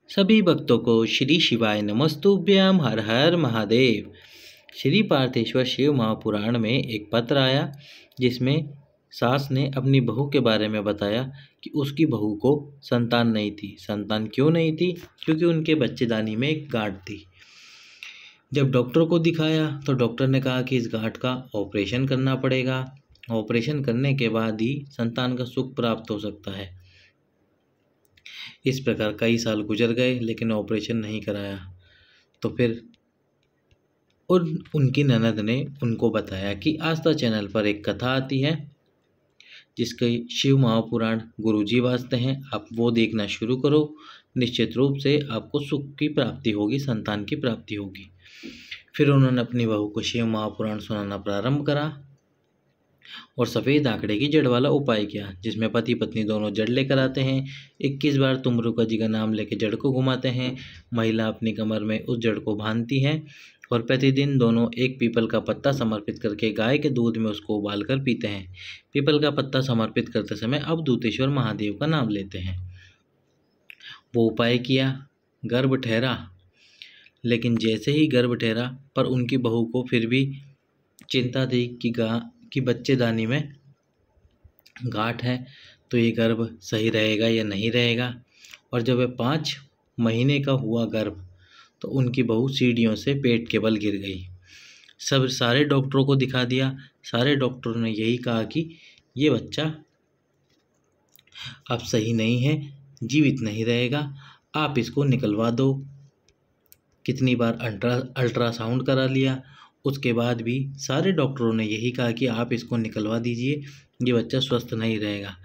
सभी भक्तों को श्री शिवाय नमस्तुभ्यम। हर हर महादेव। श्री पार्थेश्वर शिव महापुराण में एक पत्र आया जिसमें सास ने अपनी बहू के बारे में बताया कि उसकी बहू को संतान नहीं थी। संतान क्यों नहीं थी? क्योंकि उनके बच्चेदानी में एक गांठ थी। जब डॉक्टर को दिखाया तो डॉक्टर ने कहा कि इस गांठ का ऑपरेशन करना पड़ेगा। ऑपरेशन करने के बाद ही संतान का सुख प्राप्त हो सकता है। इस प्रकार कई साल गुजर गए लेकिन ऑपरेशन नहीं कराया। तो फिर उनकी ननद ने उनको बताया कि आस्था चैनल पर एक कथा आती है जिसके शिव महापुराण गुरुजी वास्ते हैं, आप वो देखना शुरू करो। निश्चित रूप से आपको सुख की प्राप्ति होगी, संतान की प्राप्ति होगी। फिर उन्होंने अपनी बहू को शिव महापुराण सुनाना प्रारंभ करा और सफ़ेद आंकड़े की जड़ वाला उपाय किया, जिसमें पति पत्नी दोनों जड़ लेकर आते हैं। 21 बार तुमरुका जी का नाम लेकर जड़ को घुमाते हैं। महिला अपनी कमर में उस जड़ को बांधती है और प्रतिदिन दोनों एक पीपल का पत्ता समर्पित करके गाय के दूध में उसको उबाल कर पीते हैं। पीपल का पत्ता समर्पित करते समय अवधूतेश्वर महादेव का नाम लेते हैं। वो उपाय किया, गर्भ ठहरा, लेकिन जैसे ही गर्भ ठहरा पर उनकी बहू को फिर भी चिंता थी कि बच्चेदानी में गांठ है तो ये गर्भ सही रहेगा या नहीं रहेगा। और जब वह 5 महीने का हुआ गर्भ तो उनकी बहू सीढ़ियों से पेट के बल गिर गई। सारे डॉक्टरों को दिखा दिया। सारे डॉक्टरों ने यही कहा कि ये बच्चा अब सही नहीं है, जीवित नहीं रहेगा, आप इसको निकलवा दो। कितनी बार अल्ट्रासाउंड करा लिया, उसके बाद भी सारे डॉक्टरों ने यही कहा कि आप इसको निकलवा दीजिए, ये बच्चा स्वस्थ नहीं रहेगा।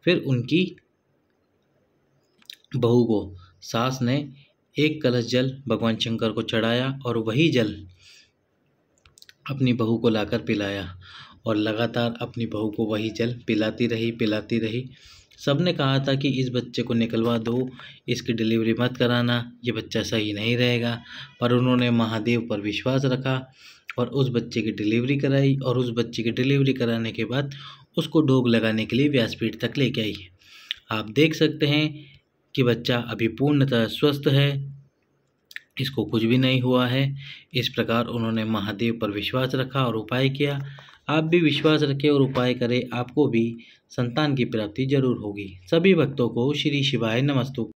फिर उनकी बहू को सास ने एक कलश जल भगवान शंकर को चढ़ाया और वही जल अपनी बहू को लाकर पिलाया और लगातार अपनी बहू को वही जल पिलाती रही। सबने कहा था कि इस बच्चे को निकलवा दो, इसकी डिलीवरी मत कराना, ये बच्चा सही नहीं रहेगा। पर उन्होंने महादेव पर विश्वास रखा और उस बच्चे की डिलीवरी कराई और उस बच्चे की डिलीवरी कराने के बाद उसको डोग लगाने के लिए व्यासपीठ तक लेके आई। आप देख सकते हैं कि बच्चा अभी पूर्णतः स्वस्थ है, इसको कुछ भी नहीं हुआ है। इस प्रकार उन्होंने महादेव पर विश्वास रखा और उपाय किया। आप भी विश्वास रखें और उपाय करें, आपको भी संतान की प्राप्ति जरूर होगी। सभी भक्तों को श्री शिवाय नमस्तुभ्यम।